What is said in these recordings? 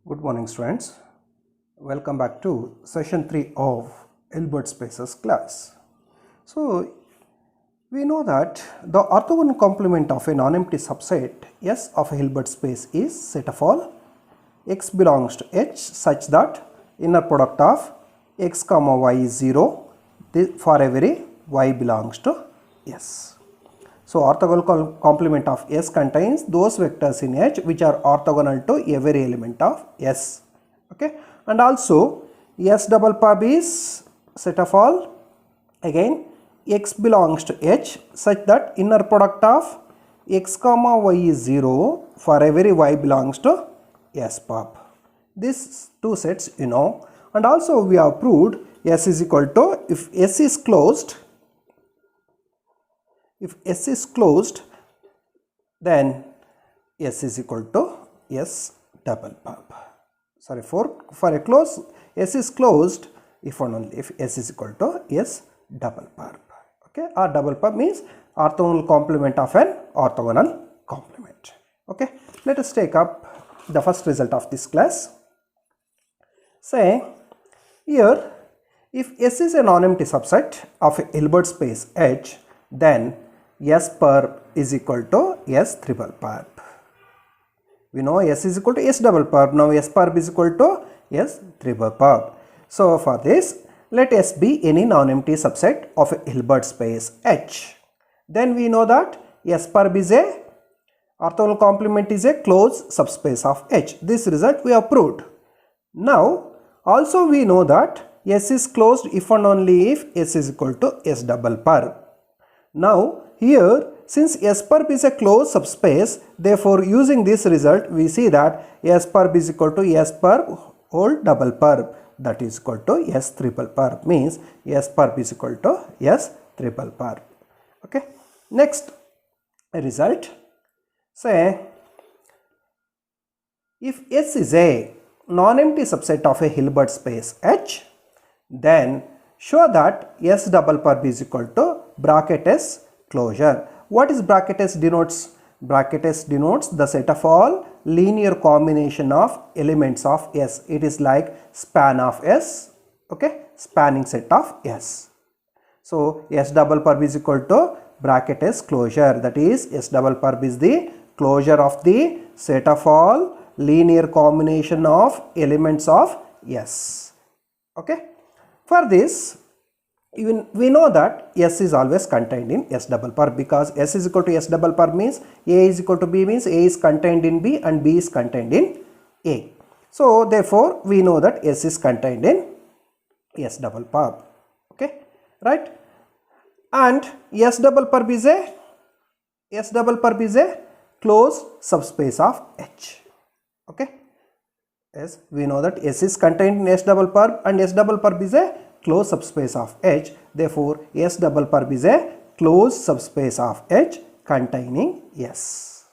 Good morning, students. Welcome back to session 3 of Hilbert spaces class. So, we know that the orthogonal complement of a non-empty subset S of a Hilbert space is set of all x belongs to H such that inner product of x comma y is 0 for every y belongs to S. So, orthogonal complement of S contains those vectors in H which are orthogonal to every element of S. Okay, and also S double pub is set of all again x belongs to H such that inner product of x comma y is 0 for every y belongs to S pub. These two sets you know, and also we have proved S is equal to if S is closed. If S is closed, then S is equal to S double pub. Sorry, for a close S is closed if and only if S is equal to S double pub. Okay, or double pub means orthogonal complement of an orthogonal complement. Okay, let us take up the first result of this class. Say here, if S is a non-empty subset of a Hilbert space H, then S perp is equal to S triple perp. We know S is equal to S double perp. Now S perp is equal to S triple perp. So for this, let S be any non-empty subset of a Hilbert space H. Then we know that S perp is a orthogonal complement is a closed subspace of H. This result we have proved. Now also we know that S is closed if and only if S is equal to S double perp. Now here, since S perp is a closed subspace, therefore using this result we see that S perp is equal to S perp whole double perp, that is equal to S triple perp, means S perp is equal to S triple perp. Okay. Next result, say if S is a non-empty subset of a Hilbert space H, then show that S double perp is equal to bracket S closure. What is bracket S denotes? Bracket S denotes the set of all linear combination of elements of S. It is like span of S, okay, spanning set of S. So S double perp is equal to bracket S closure, that is S double perp is the closure of the set of all linear combination of elements of S. Okay. For this, even we know that S is always contained in S double perp, because S is equal to S double perp means A is equal to B means A is contained in B and B is contained in A. So therefore we know that S is contained in S double perp. Okay, right? And S double perp is a closed subspace of H. Okay. Yes, we know that S is contained in S double perp and S double perp is a closed subspace of H. Therefore, S double perp is a closed subspace of H containing S.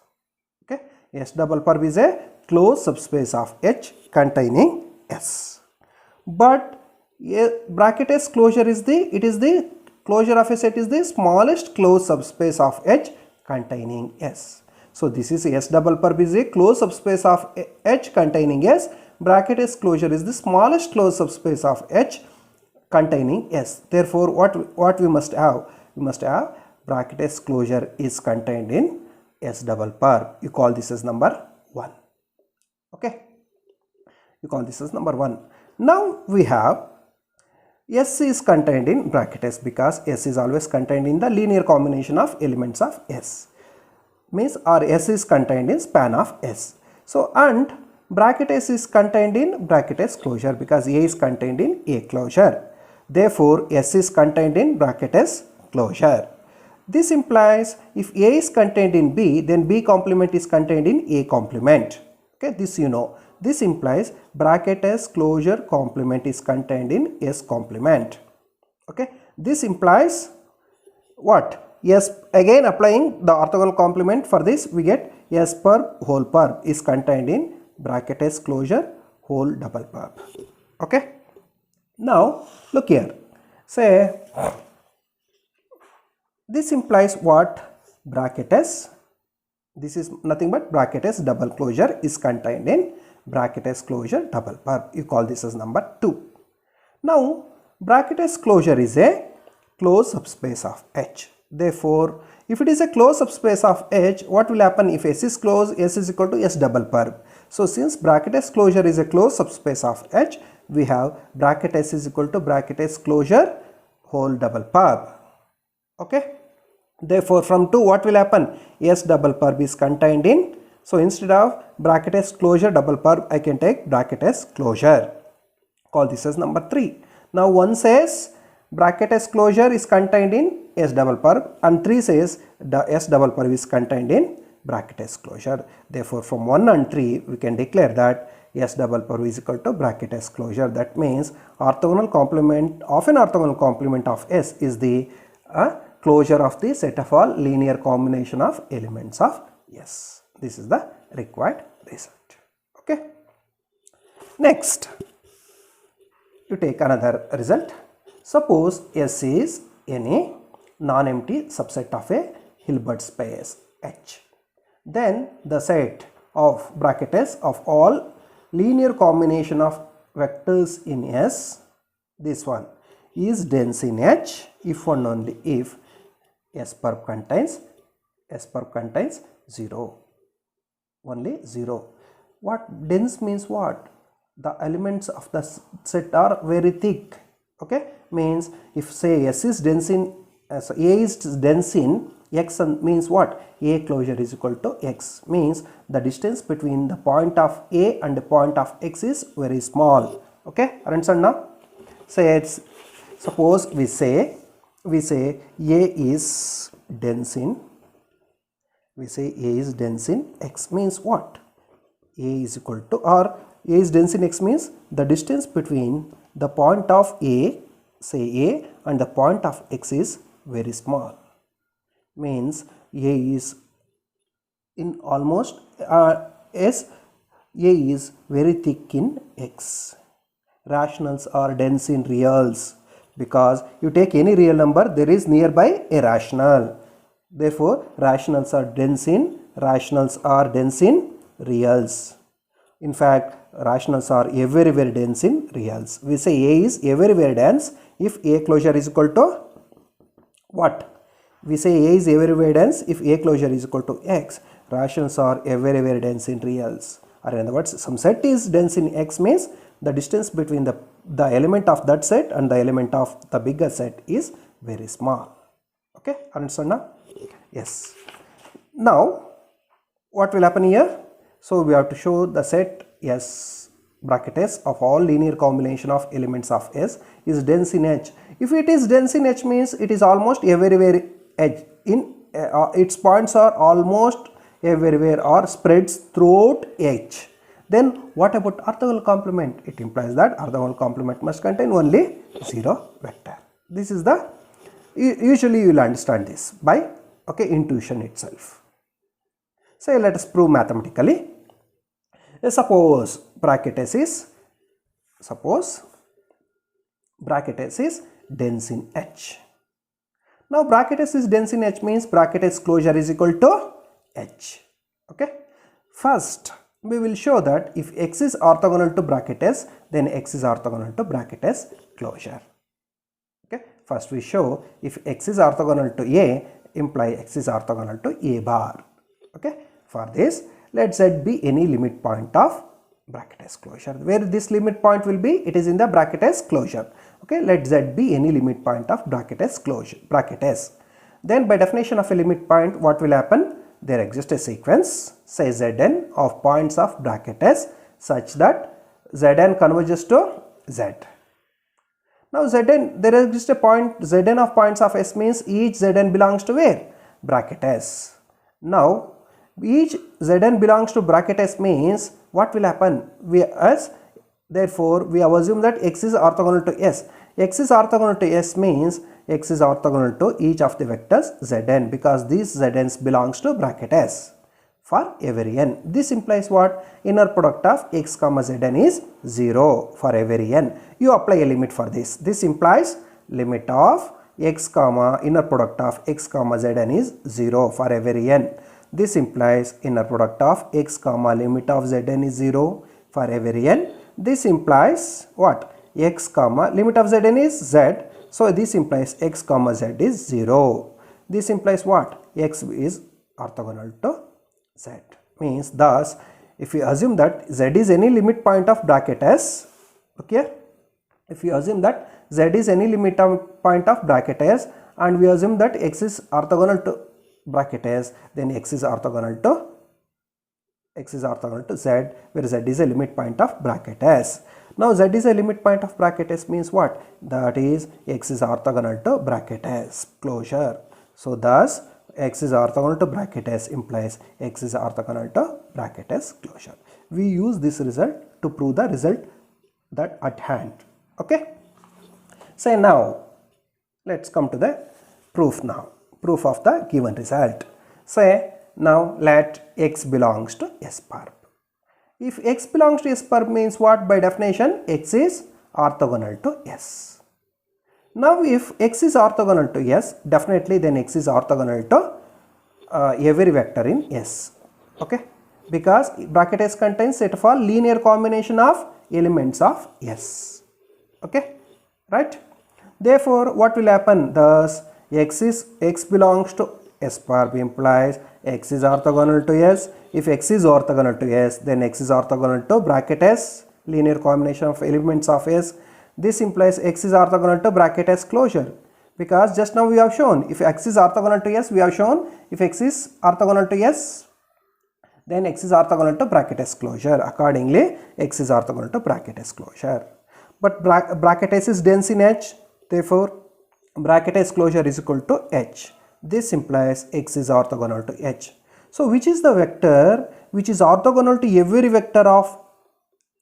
Okay, S double perp is a closed subspace of H containing S. But bracket S closure is the closure of a set is the smallest closed subspace of H containing S. So this is S double perp is a closed subspace of H containing S. Bracket S closure is the smallest closed subspace of H containing S. Therefore, what we must have? We must have bracket S closure is contained in S double perp. You call this as number 1. Okay. You call this as number 1. Now we have S is contained in bracket S, because S is always contained in the linear combination of elements of S. Means or S is contained in span of S. So and bracket S is contained in bracket S closure, because A is contained in A closure. Therefore S is contained in bracket S closure. This implies if A is contained in B, then B complement is contained in A complement. Okay, this you know. This implies bracket S closure complement is contained in S complement. Okay, this implies what? Yes, again applying the orthogonal complement for this, we get S perp whole perp is contained in bracket S closure whole double perp. Okay. Now look here. Say this implies what? Bracket S. This is nothing but bracket S double closure is contained in bracket S closure double perp. You call this as number 2. Now bracket S closure is a closed subspace of H. Therefore, if it is a closed subspace of H, what will happen if S is closed? S is equal to S double perp. So since bracket S closure is a closed subspace of H, we have bracket S is equal to bracket S closure whole double perp. Okay. Therefore, from 2 what will happen? S double perp is contained in. So instead of bracket S closure double perp, I can take bracket S closure. Call this as number 3. Now 1 says bracket S closure is contained in S double perp, and 3 says the S double perp is contained in bracket S closure. Therefore, from 1 and 3 we can declare that S double perp is equal to bracket S closure. That means orthogonal complement of an orthogonal complement of S is the closure of the set of all linear combination of elements of S. This is the required result. Okay. Next, you take another result. Suppose S is any non-empty subset of a Hilbert space H. Then the set of bracket S of all linear combination of vectors in S, this one, is dense in H if and only if S perp contains 0. Only 0. What dense means? What? The elements of the set are very thick. Okay, means if say S is dense in so A is dense in X, means what? A closure is equal to X, means the distance between the point of A and the point of X is very small. Okay, understand now? Say it's, suppose we say A is dense in, X, means what? A is equal to, or A is dense in X means the distance between the point of A, say A, and the point of X is very small. Means A is in almost A is very thick in X. Rationals are dense in reals, because you take any real number, there is nearby a rational. Therefore, rationals are dense in reals. In fact, rationals are very dense in reals. We say A is very dense if A closure is equal to what? We say A is very dense if A closure is equal to X. Rationals are very dense in reals. Or in other words, some set is dense in X means the distance between the element of that set and the element of the bigger set is very small. Okay, understand now? Yes. Now, what will happen here? So we have to show the set S bracket S of all linear combination of elements of S is dense in H. If it is dense in H means it is almost everywhere edge in its points are almost everywhere or spreads throughout H. Then what about orthogonal complement? It implies that orthogonal complement must contain only 0 vector. This is the, usually you will understand this by intuition itself. So let us prove mathematically. Suppose bracket S is dense in H. Now bracket S is dense in H means bracket S closure is equal to H. Okay. First we will show that if X is orthogonal to bracket S, then X is orthogonal to bracket S closure. Okay. First we show if X is orthogonal to A, imply X is orthogonal to A bar. Okay. For this, let Z be any limit point of bracket S closure. Where this limit point will be? It is in the bracket S closure. Okay, let Z be any limit point of bracket S closure, bracket S. Then by definition of a limit point, what will happen? There exists a sequence, say Zn of points of bracket S such that Zn converges to Z. Now Zn, there exists a point Zn of points of S means each Zn belongs to where? Bracket S. Now each Zn belongs to bracket S means what will happen? Therefore we have assumed that X is orthogonal to S. X is orthogonal to S means X is orthogonal to each of the vectors Zn, because these Zn's belongs to bracket S for every n. This implies what? Inner product of X comma Zn is 0 for every n. You apply a limit for this. This implies limit of X comma inner product of X comma Zn is 0 for every n. This implies inner product of X comma limit of Zn is 0 for every n. This implies what? X comma limit of Zn is Z. So this implies x comma z is 0. This implies what? X is orthogonal to z. Means thus, if we assume that z is any limit point of bracket S, okay? If we assume that z is any limit point of bracket S, and we assume that x is orthogonal to bracket S, then x is orthogonal to z, where z is a limit point of bracket S. Now z is a limit point of bracket S means what? That is x is orthogonal to bracket S closure. So thus x is orthogonal to bracket S implies x is orthogonal to bracket S closure. We use this result to prove the result that at hand. Okay. So now let's come to the proof now. Proof of the given result. Say now let x belongs to S perp. If x belongs to S perp means what? By definition x is orthogonal to S. Now if x is orthogonal to S, definitely then x is orthogonal to every vector in S. Okay, because bracket S contains set of all linear combination of elements of S. Okay, right? Therefore what will happen? Thus x belongs to S perp implies x is orthogonal to S. If x is orthogonal to S, then x is orthogonal to bracket S, linear combination of elements of S. This implies x is orthogonal to bracket S closure, because just now we have shown if x is orthogonal to S, we have shown if x is orthogonal to S, then x is orthogonal to bracket S closure. Accordingly, x is orthogonal to bracket S closure. But bracket S is dense in H, therefore bracket S closure is equal to H. This implies x is orthogonal to H. So which is the vector which is orthogonal to every vector of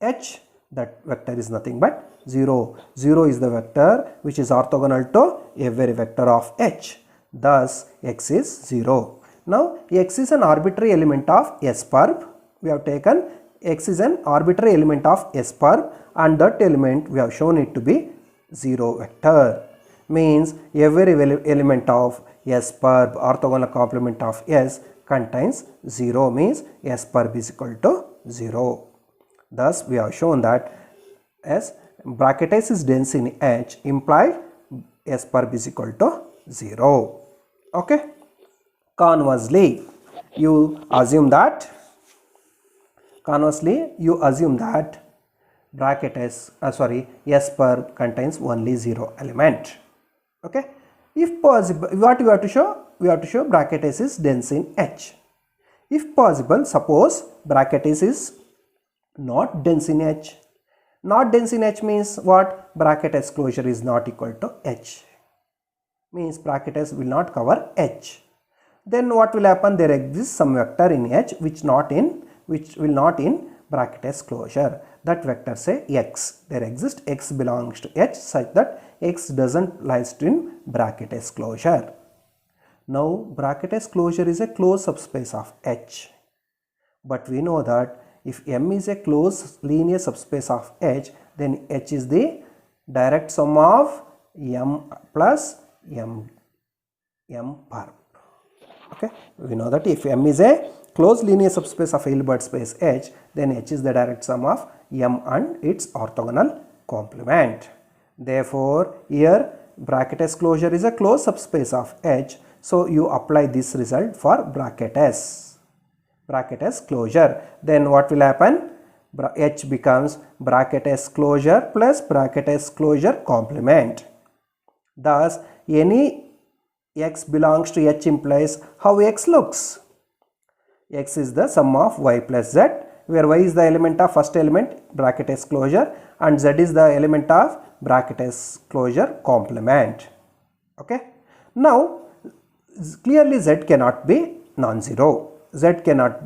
H? That vector is nothing but 0. 0 is the vector which is orthogonal to every vector of H. Thus x is 0. Now x is an arbitrary element of S perp. We have taken x is an arbitrary element of S perp, and that element we have shown it to be 0 vector. Means every element of S perp, orthogonal complement of S, contains 0, means S perp is equal to 0. Thus we have shown that as bracket S is dense in H implied S perp is equal to 0. Okay. Conversely, you assume that bracket S perp contains only 0 element. Okay. If possible, what we have to show? We have to show bracket S is dense in H. If possible, suppose bracket S is not dense in H. Not dense in H means what? Bracket S closure is not equal to H. Means bracket S will not cover H. Then what will happen? There exists some vector in H which will not in bracket S closure. That vector say x. There exists x belongs to H such that x doesn't lies in bracket S closure. Now bracket S closure is a closed subspace of H. But we know that if M is a closed linear subspace of H, then H is the direct sum of M plus M perp. Okay, we know that if M is a closed linear subspace of Hilbert space H, then H is the direct sum of M and its orthogonal complement. Therefore, here bracket S closure is a closed subspace of H. So you apply this result for bracket S closure. Then what will happen? H becomes bracket S closure plus bracket S closure complement. Thus, any x belongs to H implies how x looks. X is the sum of y plus z, where y is the element of first element bracket S closure and z is the element of bracket S closure complement. Okay. Now clearly z cannot be non-zero. Z cannot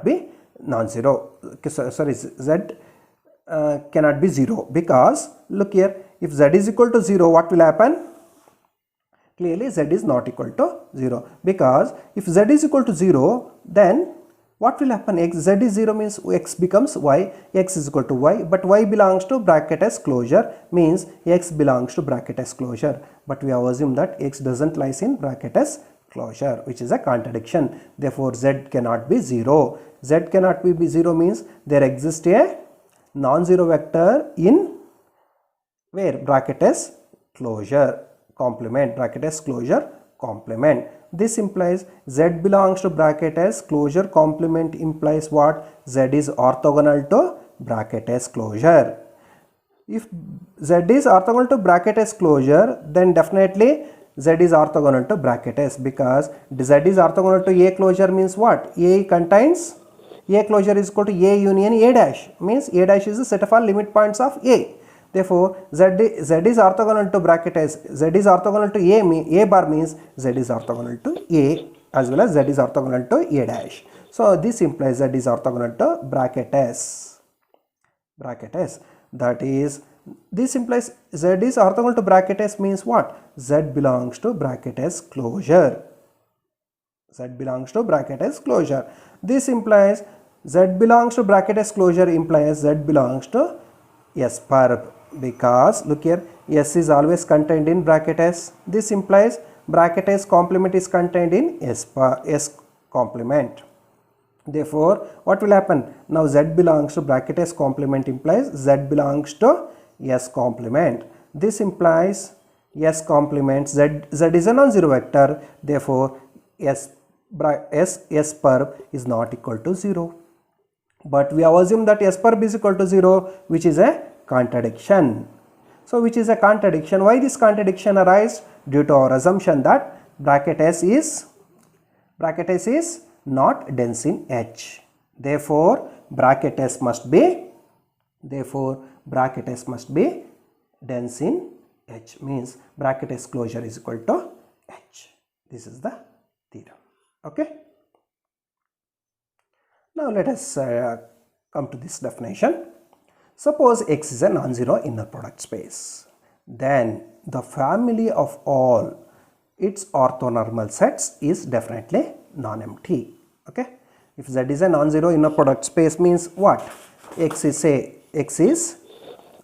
be non-zero. Sorry, z cannot be 0, because look here, if z is equal to 0, what will happen? Clearly z is not equal to 0, because if z is equal to 0, then what will happen? Z is 0 means x becomes y, x is equal to y, but y belongs to bracket S closure means x belongs to bracket S closure. But we have assumed that x doesn't lies in bracket S closure, which is a contradiction. Therefore, Z cannot be 0. Z cannot be 0 means there exists a non-zero vector in where? Bracket S closure complement, bracket S closure complement. This implies Z belongs to bracket S closure complement implies what? Z is orthogonal to bracket S closure. If Z is orthogonal to bracket S closure, then definitely Z is orthogonal to bracket S, because Z is orthogonal to A closure means what? A contains A closure is equal to A union A dash, means A dash is the set of all limit points of A. Therefore, Z is orthogonal to bracket S. Z is orthogonal to A bar means Z is orthogonal to A as well as Z is orthogonal to A dash. So, this implies Z is orthogonal to bracket S. Bracket S. That is, this implies Z is orthogonal to bracket S means what? Z belongs to bracket S closure. Z belongs to bracket S closure. This implies Z belongs to bracket S closure implies Z belongs to S perp, because look here, S is always contained in bracket S. This implies bracket S complement is contained in S complement. Therefore, what will happen? Now Z belongs to bracket S complement implies Z belongs to S complement. This implies S complement, Z is a non-zero vector. Therefore, S perp is not equal to 0. But we have assumed that S perp is equal to 0, which is a contradiction. So, which is a contradiction. Why this contradiction arises? Due to our assumption that bracket S is not dense in H. Therefore, bracket S must be dense in H, means bracket S closure is equal to H. This is the theorem. Okay. Now, let us come to this definition. Suppose X is a non-zero inner product space, then the family of all its orthonormal sets is definitely non-empty. Okay. If Z is a non-zero inner product space means what? X is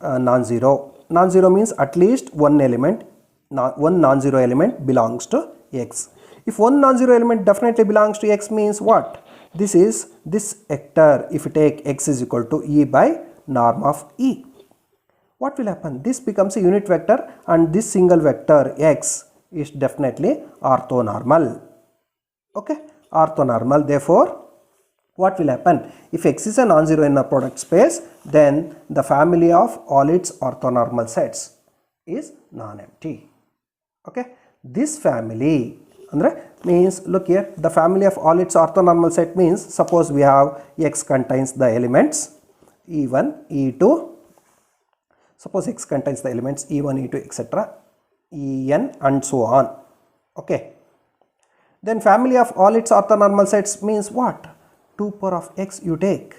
non-zero. Non-zero means at least one non-zero element belongs to X. If one non-zero element definitely belongs to X means what? This vector, if you take X is equal to E by norm of E. What will happen? This becomes a unit vector and this single vector X is definitely orthonormal. Okay, orthonormal. Therefore, what will happen? If X is a non-zero inner product space, then the family of all its orthonormal sets is non-empty. Okay, this family means, look here, the family of all its orthonormal set means, suppose we have X contains the elements E1, E2, suppose X contains the elements E1, E2, etc., En and so on. Okay. Then family of all its orthonormal sets means what? 2 power of X you take.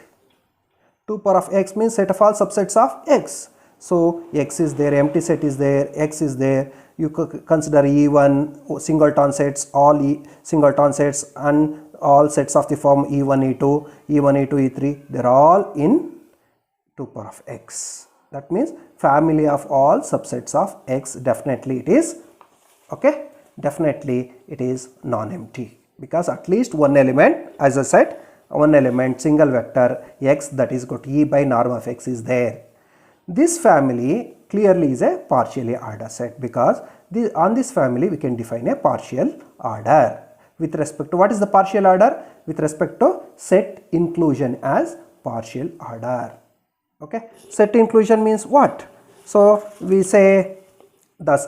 2 power of X means set of all subsets of X. So, X is there, empty set is there, X is there. You consider E1 singleton sets, all singleton sets and all sets of the form E1, E2, E1, E2, E3, they are all in 2 power of X. That means family of all subsets of X, definitely it is, okay, definitely it is non-empty, because at least one element, as I said, one element single vector X that is got E by norm of X is there. This family clearly is a partially ordered set, because on this family we can define a partial order with respect to what is the partial order? With respect to set inclusion as partial order. Okay, set inclusion means what? So, we say thus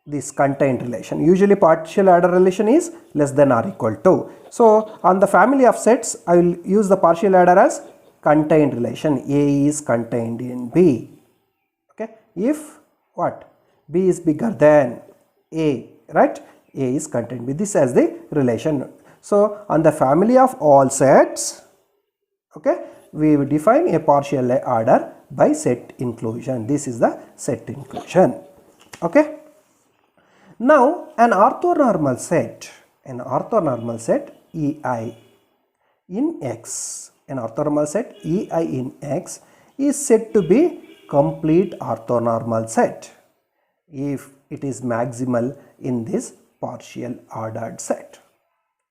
this contained relation. Usually partial order relation is less than or equal to. So, on the family of sets, I will use the partial order as contained relation. A is contained in B. Okay, if what? B is bigger than A, right? A is contained with this as the relation. So, on the family of all sets, okay, we will define a partial order by set inclusion. This is the set inclusion. Okay. Now, an orthonormal set EI in X, an orthonormal set EI in X is said to be complete orthonormal set if it is maximal in this partial ordered set.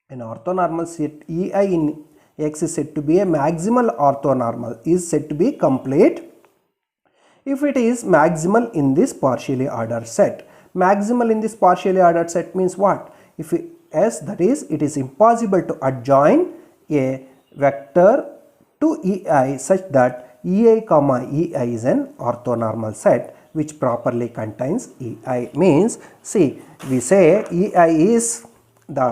An orthonormal set EI in X is said to be a maximal orthonormal, is said to be complete if it is maximal in this partially ordered set. Maximal in this partially ordered set means what? If S, that is, it is impossible to adjoin a vector to EI such that EI comma EI is an orthonormal set which properly contains EI. Means, see, we say EI is the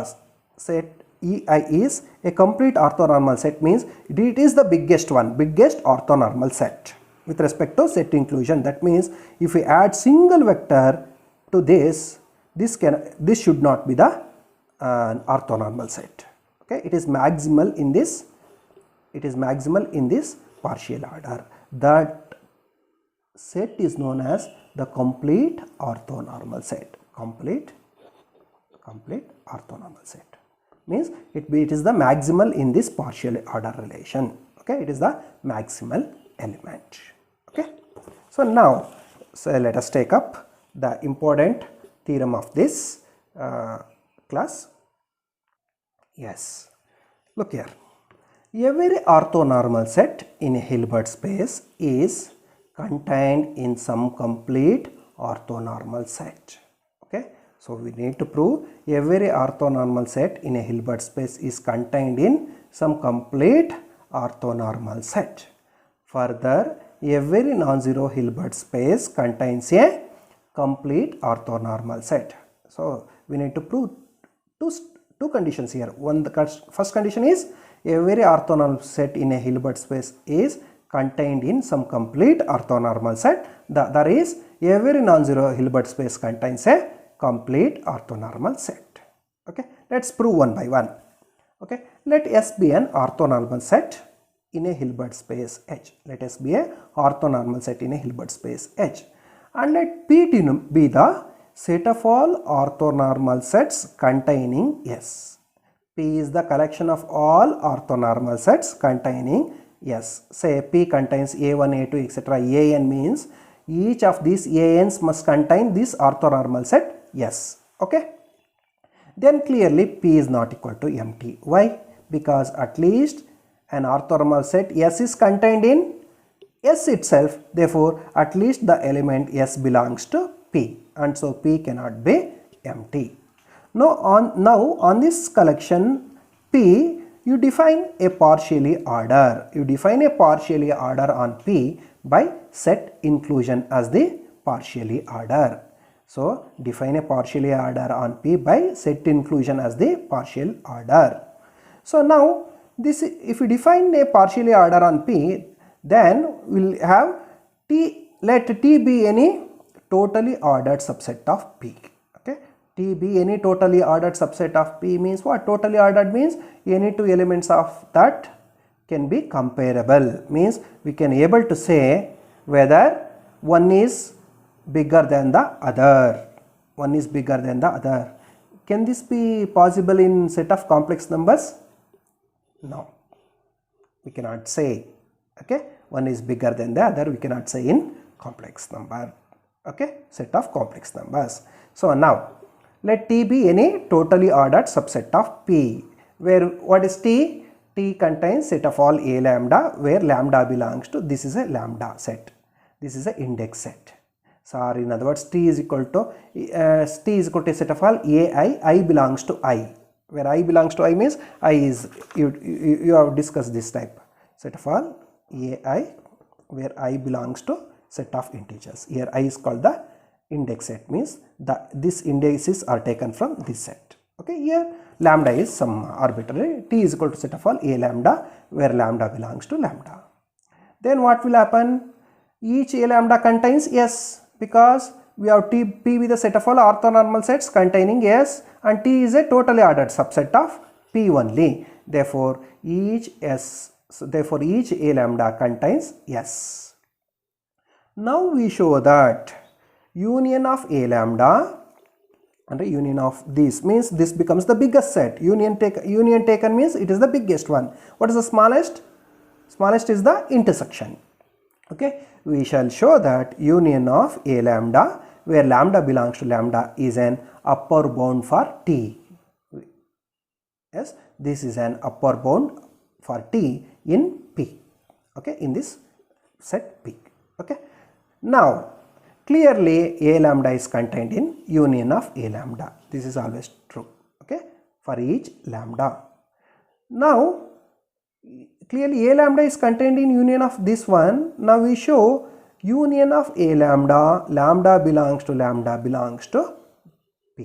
set, EI is a complete orthonormal set, means it is the biggest one, biggest orthonormal set with respect to set inclusion. That means if we add single vector to this should not be the orthonormal set. Okay, it is maximal in this, partial order. That set is known as the complete orthonormal set. Complete orthonormal set means it is the maximal in this partial order relation. Okay, it is the maximal element. Okay, so now let us take up the important theorem of this class. Yes, look here. Every orthonormal set in a Hilbert space is contained in some complete orthonormal set. Okay, so we need to prove every orthonormal set in a Hilbert space is contained in some complete orthonormal set. Further, every non-zero Hilbert space contains a complete orthonormal set. So we need to prove two conditions here. The first condition is every orthonormal set in a Hilbert space is contained in some complete orthonormal set. The other is every non-zero Hilbert space contains a complete orthonormal set. Okay, let's prove one by one. Okay, let S be an orthonormal set in a Hilbert space H. Let S be a orthonormal set in a Hilbert space H, and let P be the set of all orthonormal sets containing S. P is the collection of all orthonormal sets containing S. Say P contains A1, A2, etc. AN means each of these ANs must contain this orthonormal set S. Okay. Then clearly P is not equal to empty. Why? Because at least an orthonormal set S is contained in S itself. Therefore, at least the element S belongs to P, and so P cannot be empty. Now on this collection P, you define a partially order. You define a partially order on P by set inclusion as the partially order. So define a partially order on P by set inclusion as the partial order. So now this, if we define a partially order on P, then we will have T, let T be any totally ordered subset of P. Okay, T be any totally ordered subset of P means what? Totally ordered means any two elements of that can be comparable, means we can able to say whether one is bigger than the other. One is bigger than the other. Can this be possible in set of complex numbers? No, we cannot say. Okay, one is bigger than the other, we cannot say in complex number. Okay, set of complex numbers. So now let T be any totally ordered subset of P, where what is T? T contains set of all A lambda, where lambda belongs to, this is a lambda set, this is an index set. So in other words, T is equal to a set of all I belongs to I, where I belongs to I means I is, you have discussed this type, set of all AI, where I belongs to set of integers. Here I is called the index set, means these indices are taken from this set. Okay, here lambda is some arbitrary, T is equal to set of all A lambda, where lambda belongs to lambda. Then what will happen? Each A lambda contains S, because we have P be the set of all orthonormal sets containing S, and T is a totally ordered subset of P only. Therefore each A lambda contains S. Now we show that union of A lambda and union of this means this becomes the biggest set. Union taken means it is the biggest one. What is the smallest? Smallest is the intersection. Okay, we shall show that union of A lambda, where lambda belongs to lambda, is an upper bound for T. Yes, this is an upper bound for T in P. Okay, in this set P. Okay. Now, clearly A lambda is contained in union of A lambda. This is always true. Okay, for each lambda. Now, clearly A lambda is contained in union of this one. Now we show union of A lambda, lambda belongs to P.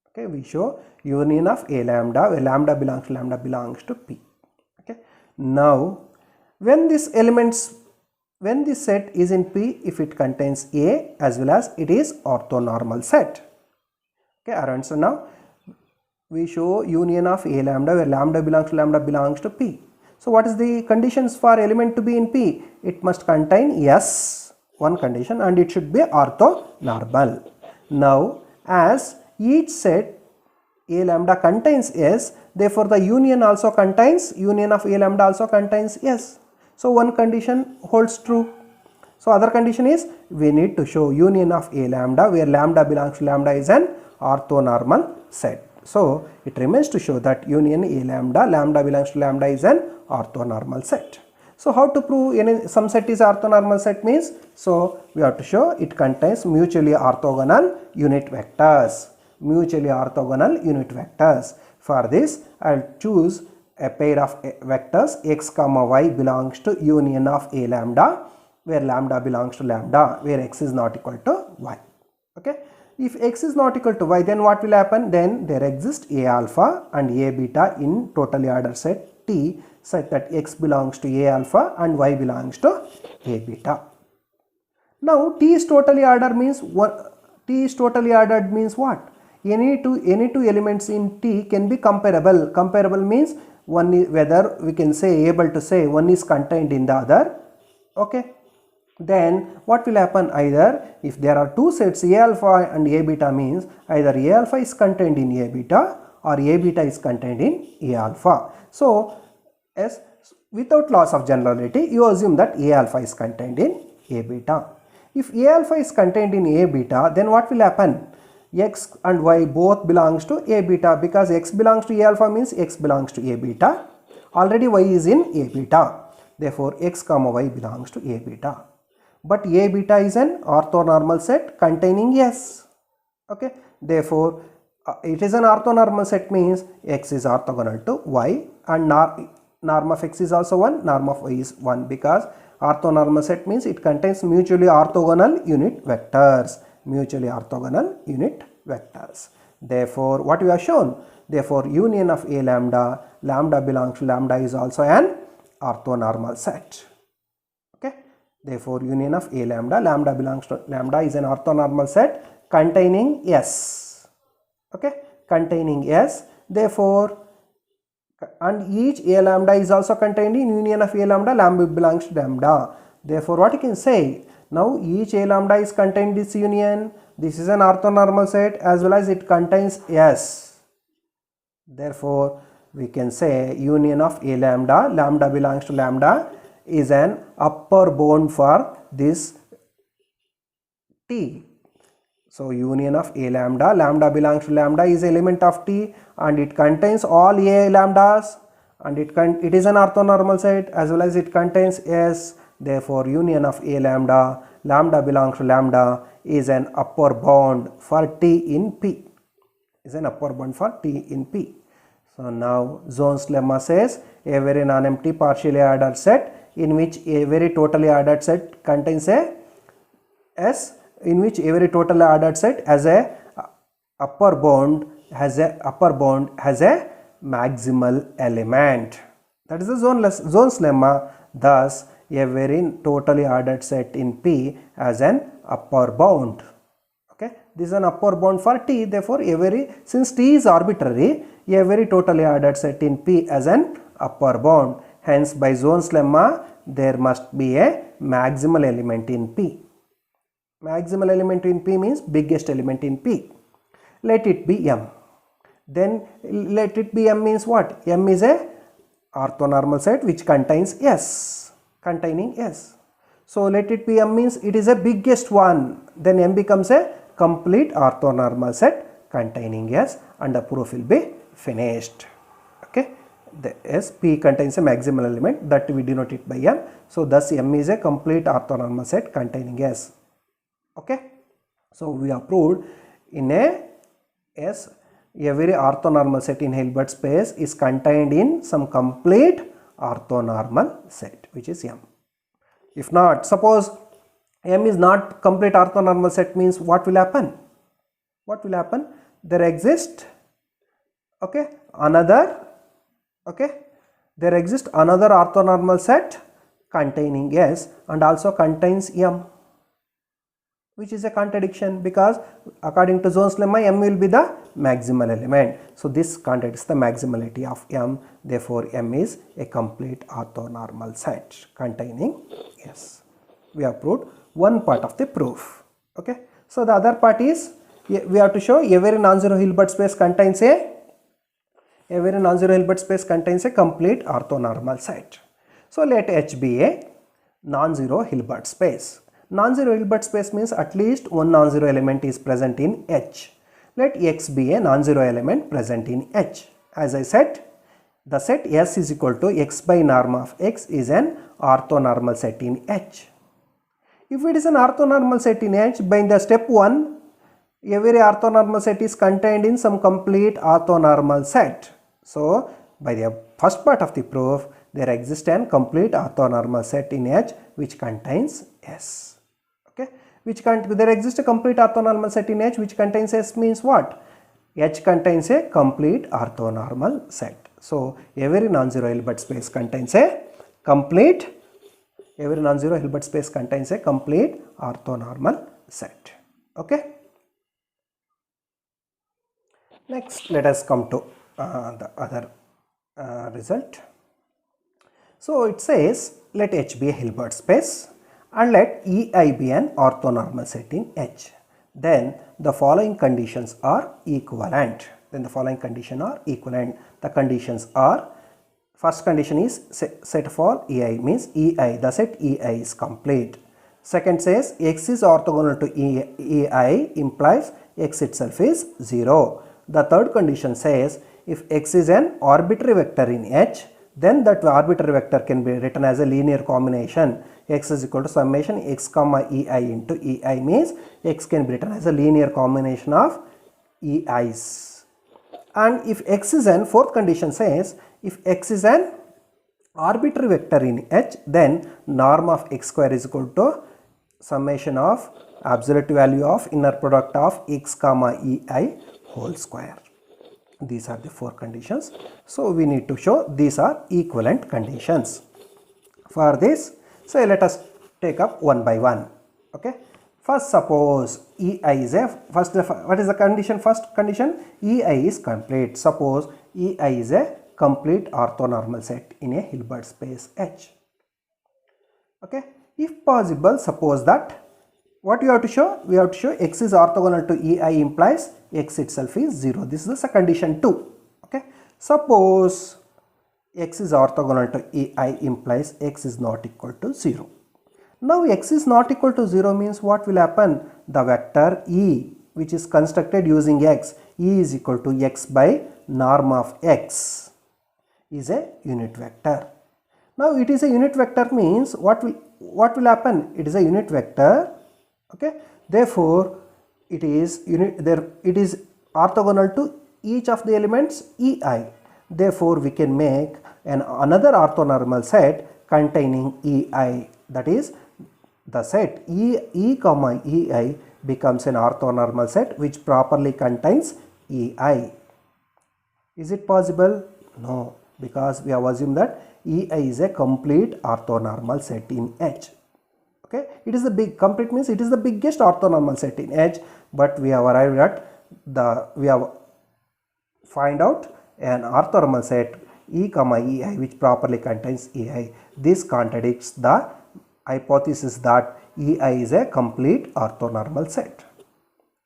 Okay, we show union of A lambda where lambda belongs to P. Okay. Now, when this set is in P, if it contains A as well as it is orthonormal set. Okay, around so now we show union of A lambda where lambda belongs to P. So what is the conditions for element to be in P? It must contain S, one condition, and it should be orthonormal. Now, as each set A lambda contains S, therefore the union of A lambda also contains S. So one condition holds true. So other condition is we need to show union of A lambda where lambda belongs to lambda is an orthonormal set. So it remains to show that union A lambda belongs to lambda is an orthonormal set. So how to prove some set is orthonormal set means, so we have to show it contains mutually orthogonal unit vectors. For this, I will choose a pair of vectors x comma y belongs to union of A lambda where lambda belongs to lambda where x is not equal to y. Okay. If x is not equal to y, then what will happen? Then there exists A alpha and A beta in totally ordered set T such that x belongs to A alpha and y belongs to A beta. Now T is totally ordered means what? Any two elements in T can be comparable. Comparable means one is whether we can say able to say one is contained in the other. Okay. Then what will happen? Either if there are two sets A alpha and A beta means either A alpha is contained in A beta or A beta is contained in A alpha. So as without loss of generality, you assume that A alpha is contained in A beta. If A alpha is contained in A beta, then what will happen? X and y both belongs to A beta, because x belongs to A alpha means x belongs to A beta. Already y is in A beta. Therefore, x comma y belongs to A beta. But A beta is an orthonormal set containing S. Okay. Therefore, it is an orthonormal set means x is orthogonal to y and norm of x is also 1, norm of y is 1, because orthonormal set means it contains mutually orthogonal unit vectors. Therefore, what we have shown? Therefore, union of A lambda, lambda belongs to lambda is also an orthonormal set. Okay. Therefore, union of A lambda, lambda belongs to lambda is an orthonormal set containing S. Okay. Containing S. Therefore, and each A lambda is also contained in union of A lambda, lambda belongs to lambda. Therefore, what you can say? Now, each A lambda is contained in this union. This is an orthonormal set as well as it contains S. Therefore, we can say union of A lambda, lambda belongs to lambda is an upper bound for this T. So, union of A lambda, lambda belongs to lambda is element of T and it contains all A lambdas and it is an orthonormal set as well as it contains S. Therefore, union of A lambda, lambda belongs to lambda is an upper bound for T in P. So now Zone's lemma says a very non-empty partially ordered set in which a very totally ordered set contains a S, in which every totally ordered set has a upper bound has a maximal element. That is the Zone's lemma. Thus, a very totally ordered set in P has an upper bound. Okay, this is an upper bound for T. Therefore, since T is arbitrary, a very totally ordered set in P has an upper bound. Hence, by Zone's lemma, there must be a maximal element in P. Maximal element in P means biggest element in P. Let it be M. Then let it be M means what? M is a orthonormal set which contains S. Containing S. So let it be M means it is a biggest one. Then M becomes a complete orthonormal set containing S, and the proof will be finished. Okay, the S, P contains a maximal element that we denote it by M. So thus M is a complete orthonormal set containing S. Okay, so we have proved in a S, every orthonormal set in Hilbert space is contained in some complete orthonormal set, which is M. If not, suppose M is not complete orthonormal set, means what will happen? What will happen? There exists, okay, another, okay, there exists another orthonormal set containing S and also contains M, which is a contradiction, because according to Zone's lemma, M will be the maximal element. So this contradicts the maximality of M. Therefore, M is a complete orthonormal set containing S. We have proved one part of the proof. Okay. So the other part is, we have to show every non-zero Hilbert space contains a complete orthonormal set. So let H be a non-zero Hilbert space. Non-zero Hilbert space means at least one non-zero element is present in H. Let X be a non-zero element present in H. As I said, the set S is equal to X by norm of X is an orthonormal set in H. If it is an orthonormal set in H, by the step 1, every orthonormal set is contained in some complete orthonormal set. So by the first part of the proof, there exists an complete orthonormal set in H which contains S. Okay, there exists a complete orthonormal set in H which contains S means what? H contains a complete orthonormal set. So every non-zero Hilbert space contains a complete orthonormal set. Okay. Next, let us come to the other result. So it says, let H be a Hilbert space and let EI be an orthonormal set in H. Then the following conditions are equivalent. The conditions are, first condition is set for EI, means EI, the set EI is complete. Second says X is orthogonal to EI implies X itself is 0. The third condition says if X is an arbitrary vector in H, then that arbitrary vector can be written as a linear combination. X is equal to summation X comma EI into EI, means X can be written as a linear combination of EIs. And if X is an, fourth condition says if X is an arbitrary vector in H, then norm of X square is equal to summation of absolute value of inner product of X comma EI whole square. These are the four conditions. So we need to show these are equivalent conditions. For this, so let us take up one by one. Okay. First, suppose EI is a, what is the condition? First condition, EI is complete. Suppose EI is a complete orthonormal set in a Hilbert space H. Okay. If possible, suppose that, what you have to show? We have to show X is orthogonal to EI implies X itself is 0. This is the condition 2. Okay. Suppose X is orthogonal to EI implies X is not equal to 0. Now X is not equal to 0 means what will happen? The vector E, which is constructed using X, E is equal to X by norm of X, is a unit vector. Now it is a unit vector means what will happen? It is a unit vector. Okay. Therefore it is orthogonal to each of the elements EI. Therefore we can make another orthonormal set containing EI, that is the set E comma EI becomes an orthonormal set which properly contains EI. Is it possible? No, because we have assumed that EI is a complete orthonormal set in H. Okay, it is the complete means it is the biggest orthonormal set in H, but we have arrived at we have find out an orthonormal set E comma EI which properly contains EI. This contradicts the hypothesis that EI is a complete orthonormal set.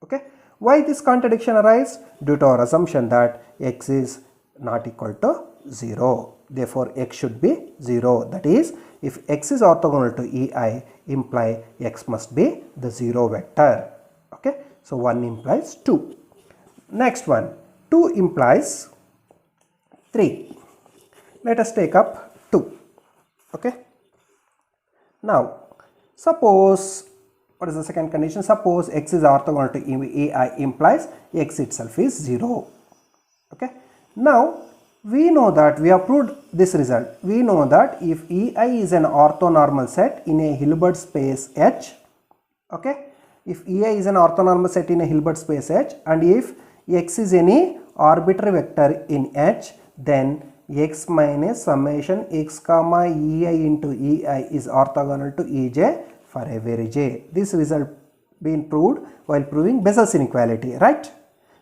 Okay, why this contradiction arises? Due to our assumption that X is not equal to 0. Therefore X should be 0. That is, if X is orthogonal to EI, imply X must be the 0 vector. Okay, so 1 implies 2. Next one, 2 implies 3. Let us take up 2. Okay. Now, suppose, what is the second condition? Suppose x is orthogonal to ai implies x itself is 0. Okay. Now, we know that we have proved this result. We know that if ei is an orthonormal set in a Hilbert space H, okay, if ei is an orthonormal set in a Hilbert space H, and if x is any arbitrary vector in H, then x minus summation x comma ei into ei is orthogonal to ej for every j. This result been proved while proving Bessel's inequality, right?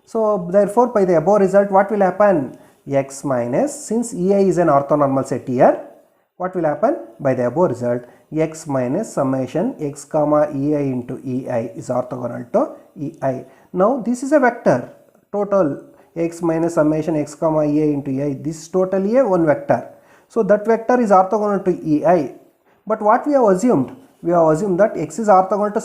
So therefore, by the above result, what will happen? X minus, since ei is an orthonormal set here, what will happen? By the above result, x minus summation x comma ei into ei is orthogonal to ei. Now this is a vector, total x minus summation x comma ei into ei, this is totally a one vector. So that vector is orthogonal to ei. But what we have assumed? We have assumed that x is orthogonal to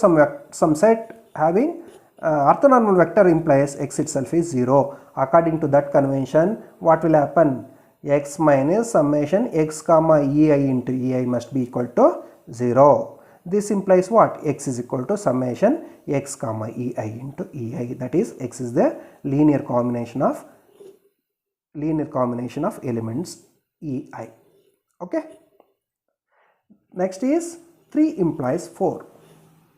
some set having orthonormal vector implies x itself is 0. According to that convention, what will happen? X minus summation x comma ei into ei must be equal to 0. This implies what? X is equal to summation x comma ei into ei. That is, x is the linear combination of elements ei. Okay. Next is 3 implies 4.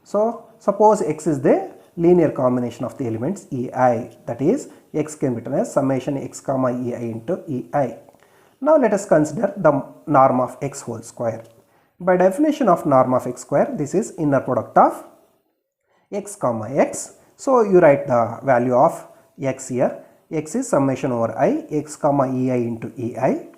So suppose x is the linear combination of the elements ei. That is, x can be written as summation x comma ei into ei. Now let us consider the norm of x whole square. By definition of norm of x square, this is inner product of x comma x. So you write the value of x here. X is summation over I x comma ei into ei,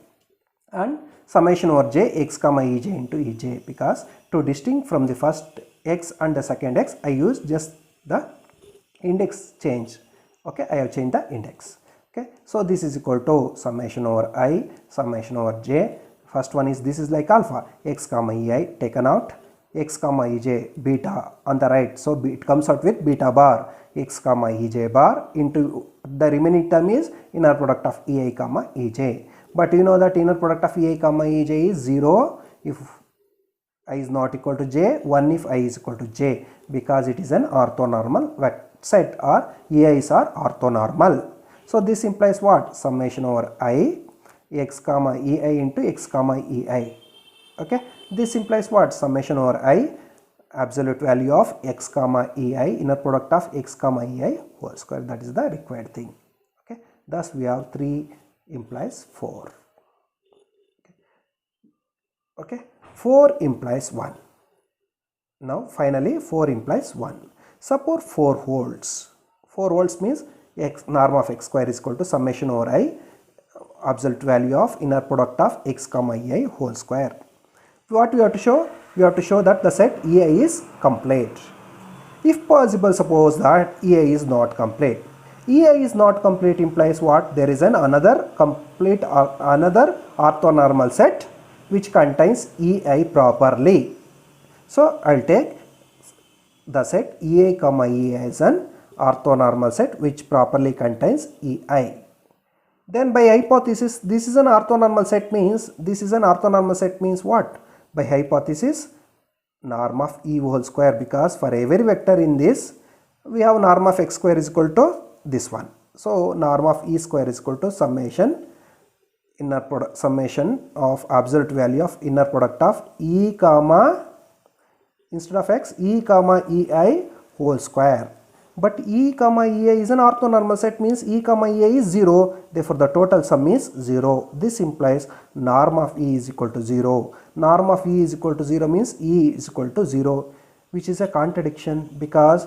and summation over j x comma ej into ej, because to distinct from the first x and the second x, I use just the index change. Okay, I have changed the index. Okay, so this is equal to summation over I, summation over j. First one is, this is like alpha, x comma ei taken out, x comma ej beta on the right, so it comes out with beta bar, x comma ej bar into the remaining term is inner product of ei comma ej. But you know that inner product of ei comma ej is 0 if I is not equal to j, 1 if I is equal to j, because it is an orthonormal set, or ei's are orthonormal. So this implies what? Summation over I x comma ei into x comma ei. Okay, this implies what? Summation over I absolute value of x comma ei, inner product of x comma ei whole square. That is the required thing. Okay, thus we have 3 implies 4. Okay, 4 implies 1. Now finally 4 implies 1. Suppose 4 holds. 4 holds means x norm of x square is equal to summation over I absolute value of inner product of x comma ei whole square. What we have to show? We have to show that the set ei is complete. If possible, suppose that ei is not complete. ei is not complete implies what? There is another complete or another orthonormal set which contains ei properly. So I will take the set ei comma ei as an orthonormal set which properly contains ei. Then by hypothesis, this is an orthonormal set means, what? By hypothesis, norm of e whole square, because for every vector in this we have norm of x square is equal to this one. So norm of e square is equal to summation inner product, summation of absolute value of inner product of e comma, instead of x, e comma ei whole square. But e comma ei is an orthonormal set means e comma ei is 0, therefore the total sum is 0. This implies norm of e is equal to 0. Norm of e is equal to 0 means e is equal to 0, which is a contradiction, because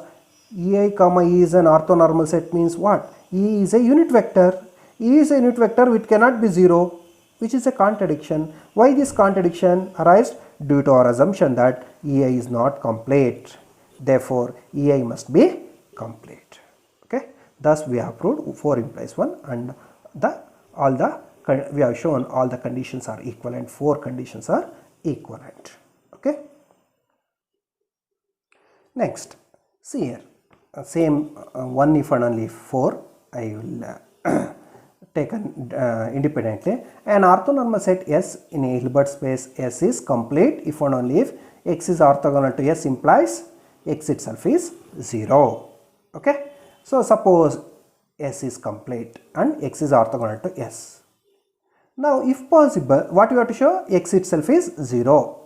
ei comma e is an orthonormal set means what? E is a unit vector. E is a unit vector which cannot be 0, which is a contradiction. Why this contradiction arises? Due to our assumption that ei is not complete. Therefore ei must be complete. Okay, thus we have proved 4 implies 1, and we have shown all the conditions are equivalent. 4 conditions are equivalent. Okay, next see here, same 1 if and only if 4. I will taken independently. An orthonormal set S in a Hilbert space S is complete if and only if X is orthogonal to S implies X itself is 0. Okay. So suppose S is complete and X is orthogonal to S. Now if possible, what you have to show? X itself is 0.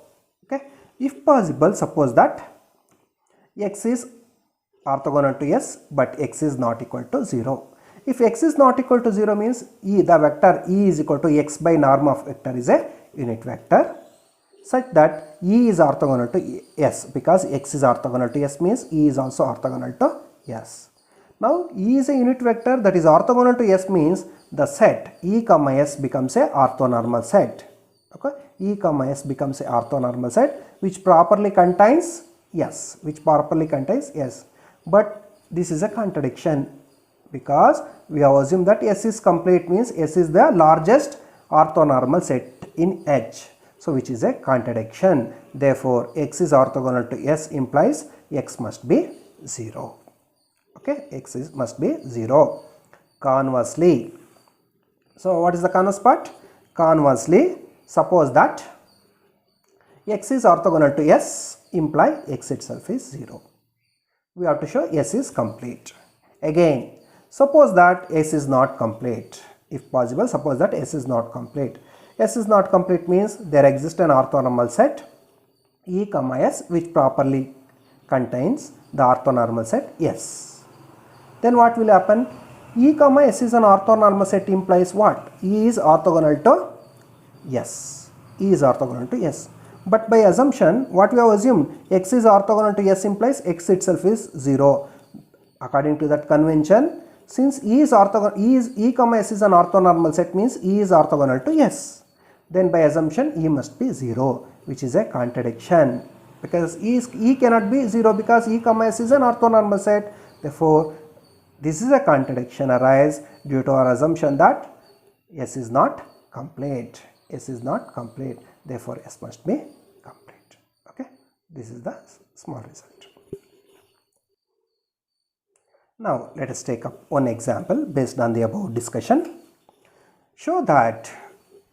Okay. If possible, suppose that X is orthogonal to S but X is not equal to 0. If X is not equal to 0 means the vector E is equal to X by norm of vector is a unit vector such that E is orthogonal to S, because X is orthogonal to S means E is also orthogonal to S. Now E is a unit vector that is orthogonal to S means the set E comma S becomes a orthonormal set. Okay, E comma S becomes a orthonormal set which properly contains S, but this is a contradiction, because we have assumed that S is complete means S is the largest orthonormal set in H, so which is a contradiction. Therefore X is orthogonal to S implies X must be 0. Okay, X must be 0. Conversely, so what is the converse part? Conversely, suppose that X is orthogonal to S imply X itself is 0. We have to show S is complete. Again, suppose that S is not complete. If possible, suppose that S is not complete. S is not complete means there exists an orthonormal set E comma S which properly contains the orthonormal set S. Then what will happen? E comma S is an orthonormal set implies what? E is orthogonal to S. E is orthogonal to S. But by assumption, what we have assumed? X is orthogonal to S implies X itself is 0. According to that convention, since E comma S is an orthonormal set means E is orthogonal to S. Then by assumption E must be 0, which is a contradiction, because E cannot be 0 because E comma S is an orthonormal set. Therefore this is a contradiction arise due to our assumption that S is not complete. S is not complete. Therefore S must be complete. Okay, this is the small result. Now let us take up one example based on the above discussion. Show that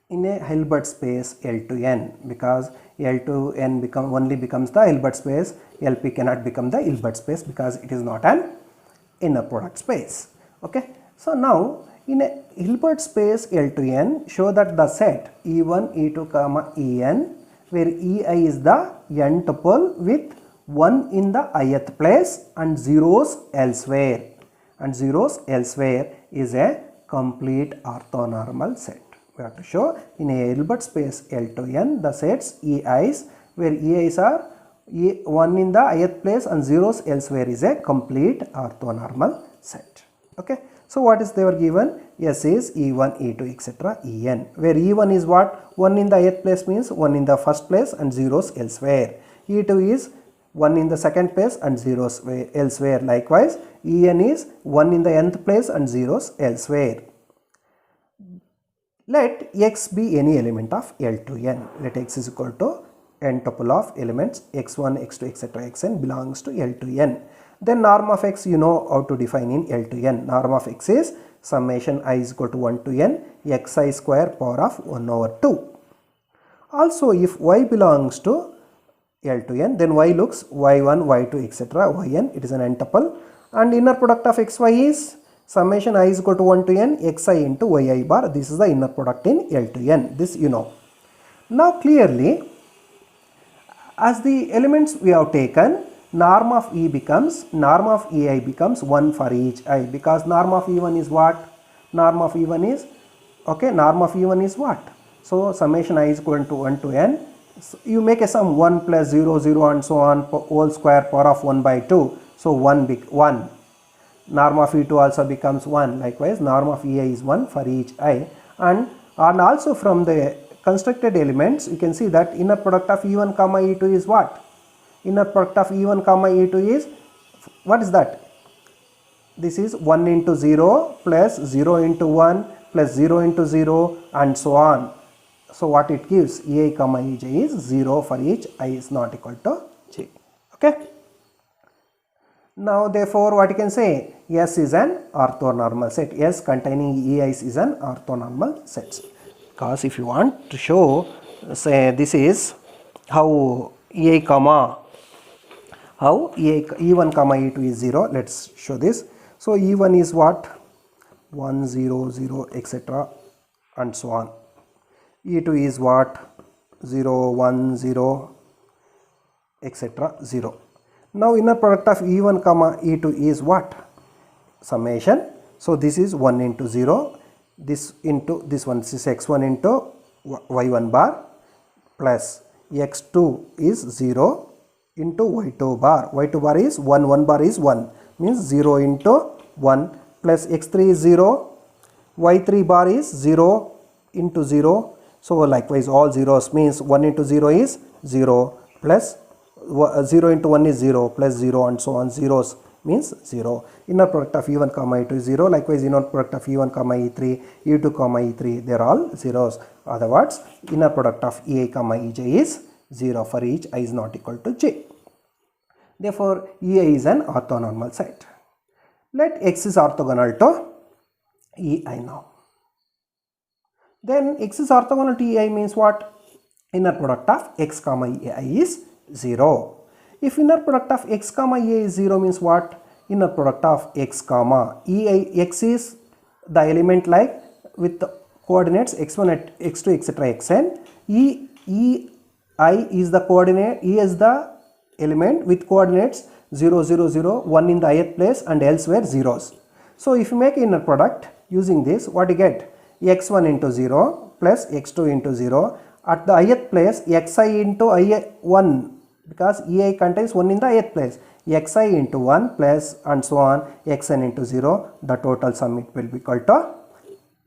in a Hilbert space L to N, because L to N only becomes the Hilbert space, LP cannot become the Hilbert space because it is not an inner product space. Okay, so now in a Hilbert space L to N, show that the set E1, E2, comma En, where Ei is the n tuple with 1 in the ith place and zeros elsewhere, and zeros elsewhere is a complete orthonormal set. We have to show in a Hilbert space L to N the sets Ei's where Ei's are 1 in the ith place and zeros elsewhere is a complete orthonormal set. Okay. So what is they were given? S is E1, E2, etc. En, where E1 is what? 1 in the ith place means 1 in the first place and zeros elsewhere. E2 is 1 in the second place and zeros elsewhere. Likewise, En is 1 in the nth place and zeros elsewhere. Let X be any element of L to N. Let X is equal to n tuple of elements x1, x2, etc. xn belongs to L to N. Then norm of X you know how to define in L to N. Norm of X is summation I is equal to 1 to N xi square power of 1 over 2. Also if Y belongs to L to N, then Y looks y1, y2, etc. yn, it is an n tuple, and inner product of xy is summation I is equal to 1 to N xi into yi bar. This is the inner product in L to N. This you know. Now clearly, as the elements we have taken, norm of E becomes, norm of Ei becomes 1 for each I, because norm of E1 is what? Norm of E1 is, okay, norm of E1 is what? So summation I is equal to 1 to N. So you make a sum 1 plus 0, 0 and so on, whole square power of 1 by 2. So 1. Norm of E2 also becomes 1. Likewise, norm of Ei is 1 for each I. And also from the constructed elements, you can see that inner product of E1 comma E2 is what? Inner product of E1 comma E2 is, what is that? This is 1 into 0 plus 0 into 1 plus 0 into 0 and so on. So what it gives? Ei comma Ej is 0 for each I is not equal to j. Okay. Now therefore what you can say, S is an orthonormal set. S containing EIs is an orthonormal set. Because if you want to show, say this is how EI comma, how E1 comma E2 is 0. Let's show this. So E1 is what? 1 0 0 etc. and so on. E2 is what? 0 1 0 etc. 0. Now inner product of E1 comma E2 is what? Summation. So this is 1 into 0, this into this one, this is x1 into y1 bar plus x2 is 0 into y2 bar. y2 bar is 1, 1 bar is 1, means 0 into 1 plus x3 is 0, y3 bar is 0 into 0. So likewise all zeros means 1 into 0 is 0 plus 0 into 1 is 0 plus 0 and so on. Zeros means 0. Inner product of E1 comma E2 is 0. Likewise inner product of E1 comma E3, E2 comma E3, they are all zeros. Other words, inner product of EI comma EJ is 0 for each I is not equal to j. Therefore EI is an orthonormal set. Let X is orthogonal to EI now. Then X is orthogonal to EI means what? Inner product of X comma EI is 0. If inner product of X comma EI is 0 means what? Inner product of X comma EI, X is the element like with the coordinates x1, x2 etc. xn. EI is the coordinate, E is the element with coordinates 0 0 0, 1 in the ith place and elsewhere zeros. So if you make inner product using this, what you get? x1 into 0 plus x2 into 0 at the ith place xi into i1, because EI contains 1 in the ith place, xi into 1 plus and so on xn into 0, the total sum it will be equal to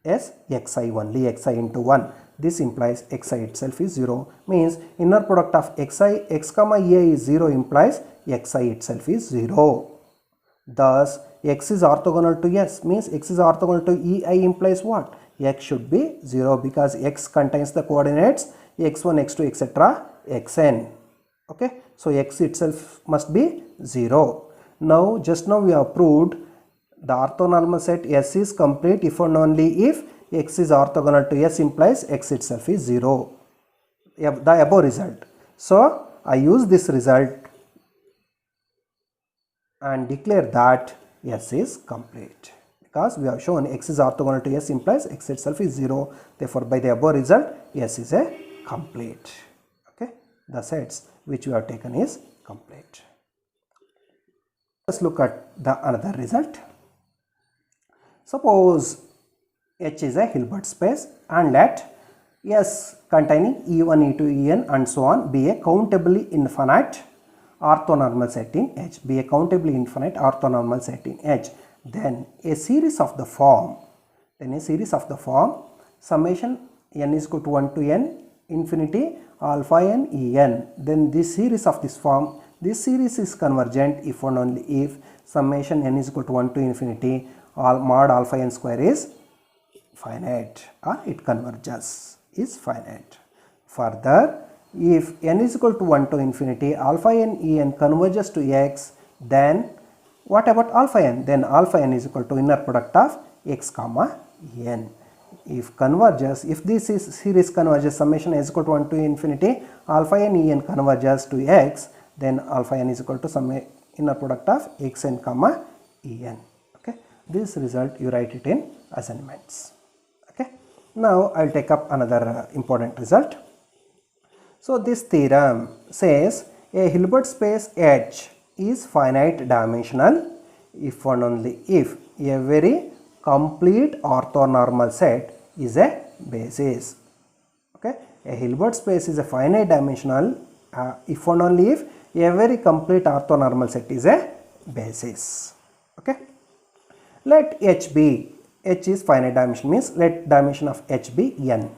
S xi only, xi into 1. This implies xi itself is 0, means inner product of xi, x comma EI is 0 implies xi itself is 0. Thus x is orthogonal to S means x is orthogonal to EI implies what? X should be 0 because x contains the coordinates x1, x2 etc. xn. Okay, so x itself must be 0. Now just now we have proved the orthonormal set S is complete if and only if x is orthogonal to S implies x itself is 0, the above result. So I use this result and declare that S is complete, because we have shown x is orthogonal to S implies x itself is 0. Therefore by the above result S is a complete. Okay, the sets which we have taken is complete. Let's look at the another result. Suppose H is a Hilbert space and let S containing E1, E2, En and so on be a countably infinite orthonormal set in H. Be a countably infinite orthonormal set in H. Then a series of the form, summation n is equal to 1 to n infinity alpha n En. Then this series of this form, this series is convergent if and only if summation n is equal to 1 to infinity mod alpha n square is finite, or it converges is finite. Further, if n is equal to 1 to infinity alpha n En converges to x, then what about alpha n? Then alpha n is equal to inner product of x comma n. If converges, if this is series converges, summation n is equal to 1 to infinity alpha n En converges to x, then alpha n is equal to some inner product of xn comma En. Okay, this result you write it in assignments. Okay, now I will take up another important result. So this theorem says a Hilbert space H is finite dimensional if and only if a very complete orthonormal set is a basis. Okay, a Hilbert space is a finite dimensional if and only if a very complete orthonormal set is a basis. Okay, let H be, H is finite dimension means let dimension of H be n.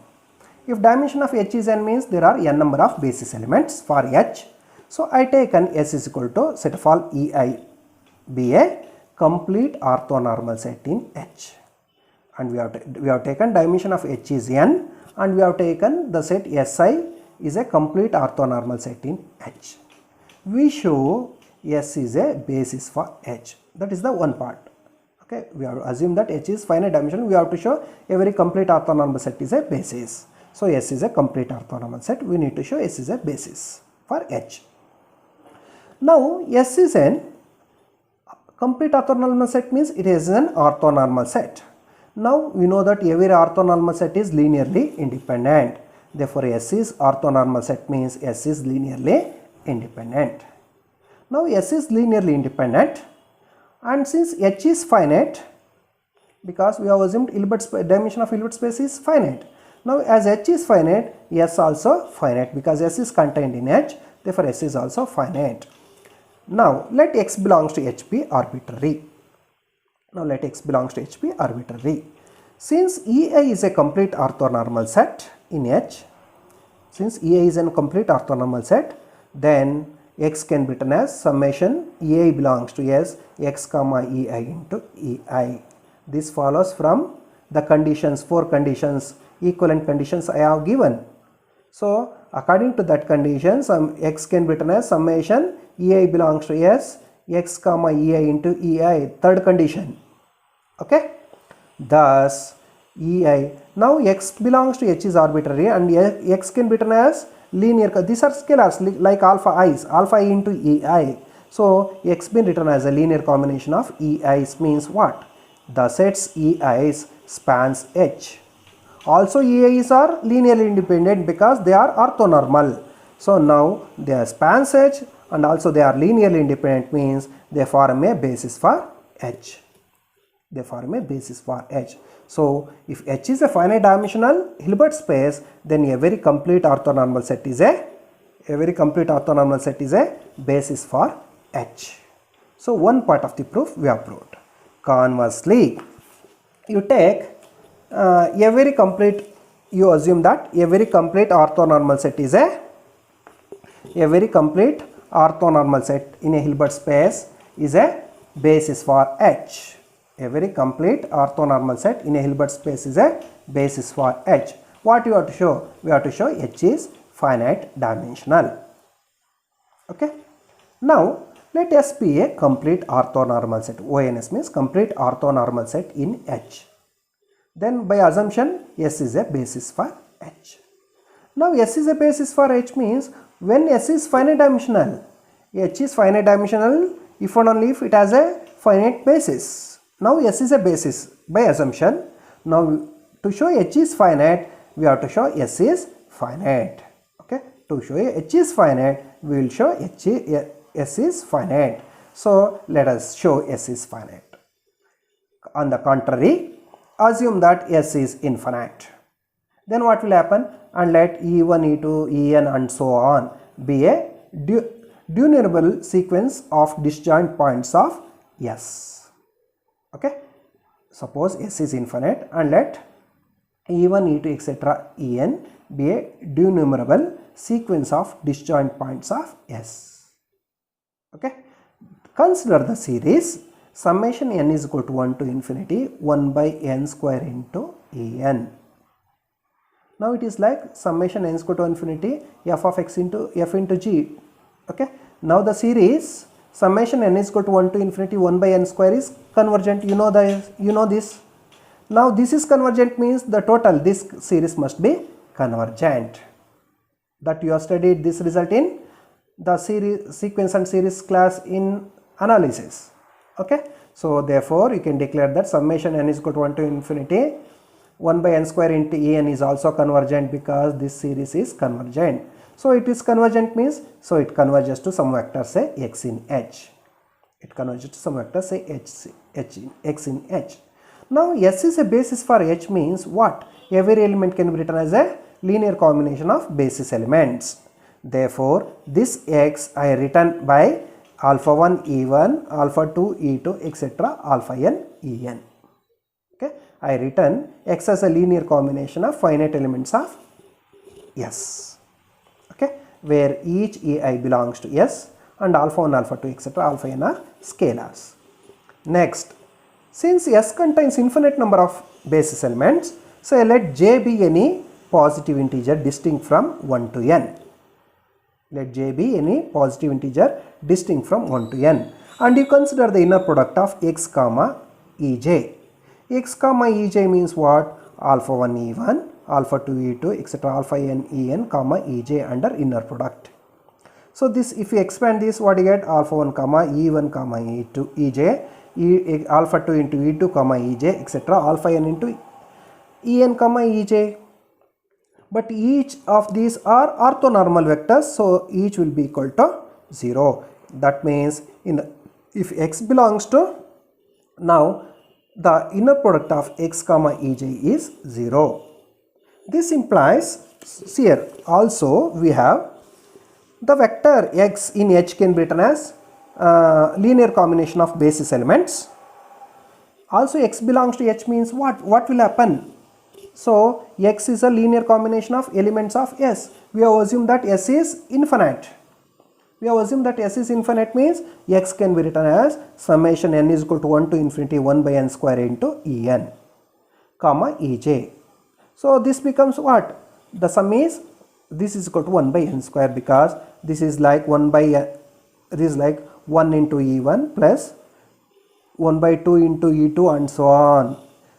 If dimension of H is n means there are n number of basis elements for H. So I take an S is equal to set of all EI be a complete orthonormal set in H, and we have taken dimension of H is n, and we have taken the set Si is a complete orthonormal set in H. We show S is a basis for H. That is the one part. Okay, we have to assume that H is finite dimensional. We have to show every complete orthonormal set is a basis. So S is a complete orthonormal set. We need to show S is a basis for H. Now S is an complete orthonormal set means it is an orthonormal set. Now we know that every orthonormal set is linearly independent. Therefore S is orthonormal set means S is linearly independent. Now S is linearly independent, and since H is finite, because we have assumed Hilbert's dimension of Hilbert space is finite. Now as H is finite, S also finite, because S is contained in H, therefore S is also finite. Now let X belongs to H be arbitrary. Now let X belongs to H be arbitrary. Since EI is a complete orthonormal set in H, since EI is a complete orthonormal set, then X can be written as summation EI belongs to S, X comma EI into EI. This follows from the conditions, 4 conditions, equivalent conditions I have given. So according to that condition, X can be written as summation EI belongs to S, X comma EI into EI, third condition. Okay. Thus EI, now X belongs to H is arbitrary, and X can be written as linear. These are scalars like alpha i's, alpha I into EI. So X been written as a linear combination of EI's means what? The sets EI's spans H. Also EI's are linearly independent because they are orthonormal. So now they spans H and also they are linearly independent means they form a basis for H. They form a basis for H. So if H is a finite dimensional Hilbert space, then a very complete orthonormal set is a basis for H. So one part of the proof we have proved. Conversely, you take you assume that a very complete orthonormal set is a very complete orthonormal set in a Hilbert space is a basis for H. A very complete orthonormal set in a Hilbert space is a basis for H. What you have to show? We have to show H is finite dimensional. Okay. Now let S be a complete orthonormal set. ONS means complete orthonormal set in H. Then by assumption S is a basis for H. Now S is a basis for H means when S is finite dimensional, H is finite dimensional if and only if it has a finite basis. Now S is a basis by assumption. Now to show H is finite, we have to show S is finite. Okay, to show H is finite, we will show S is finite. So let us show S is finite. On the contrary, assume that S is infinite. Then what will happen? And let E1, E2, En and so on be a dunumerable sequence of disjoint points of S. Okay, suppose S is infinite and let E1, E2, etc. En be a dunumerable sequence of disjoint points of S. Okay, consider the series summation n is equal to 1 to infinity 1 by n square into En. Now it is like summation n is equal to infinity f of x into f into g. Okay, now the series summation n is equal to 1 to infinity 1 by n square is convergent. You know this. Now this is convergent means the total this series must be convergent. That you have studied this result in the series sequence and series class in analysis. Okay, so therefore you can declare that summation n is equal to 1 to infinity 1 by n square into En is also convergent because this series is convergent. So it is convergent means, so it converges to some vector say x in H. It converges to some vector say x in H. Now S is a basis for H means what? Every element can be written as a linear combination of basis elements. Therefore this x I written by alpha 1 E1, alpha 2 E2, etc. alpha n En. Okay, I written x as a linear combination of finite elements of S. Okay, where each EI belongs to S and alpha 1, alpha 2, etc. alpha n are scalars. Next, since S contains infinite number of basis elements, so let J be any positive integer distinct from 1 to n. Let j be any positive integer distinct from 1 to n. And you consider the inner product of x comma ej. X comma ej means what? Alpha 1 e1, alpha 2 e2, etc. alpha n en comma ej under inner product. So this, if you expand this, what you get? Alpha 1 comma e1 comma e2 ej, alpha 2 into e2 comma ej, etc. alpha n into en comma ej. But each of these are orthonormal vectors, so each will be equal to 0. That means if x belongs to, now the inner product of x comma ej is 0. This implies, here also we have the vector x in H can be written as linear combination of basis elements. Also x belongs to H means what? What will happen? So x is a linear combination of elements of S. We have assumed that S is infinite. We have assumed that S is infinite means x can be written as summation n is equal to 1 to infinity 1 by n square into En comma Ej. So this becomes what? The sum is, this is equal to 1 by n square, because this is like 1 by this is like 1 into E1 plus 1 by 2 into E2 and so on.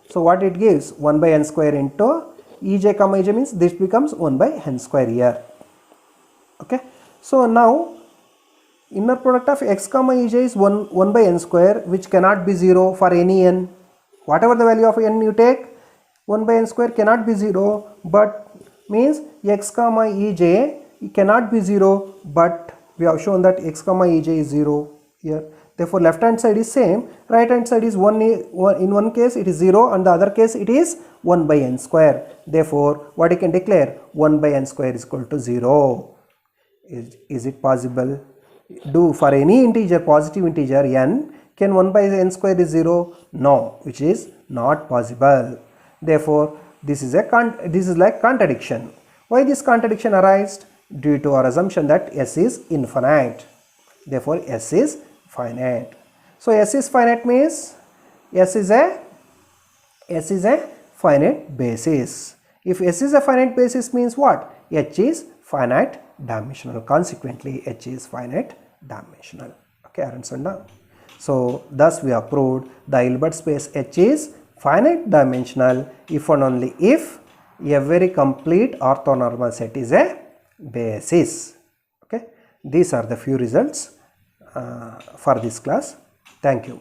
So what it gives? 1 by n square into Ej comma Ej means this becomes 1 by n square here. Okay. So now inner product of x comma Ej is 1 by n square, which cannot be 0 for any n. Whatever the value of n you take, 1 by n square cannot be 0, but means x comma Ej cannot be 0, but we have shown that x comma Ej is 0 here. Therefore left hand side is same, right hand side is 1, in one case it is 0 and the other case it is 1 by n square. Therefore what you can declare? 1 by n square is equal to 0. Is it possible? Do for any integer, positive integer n, can 1 by n square is 0? No, which is not possible. Therefore this is like contradiction. Why this contradiction arises? Due to our assumption that S is infinite. Therefore S is finite. So S is finite means S is a finite basis. If S is a finite basis means what? H is finite dimensional. Consequently H is finite dimensional. Okay, understand now? So thus we have proved the Hilbert space H is finite dimensional if and only if a very complete orthonormal set is a basis. Okay, these are the few results for this class. Thank you.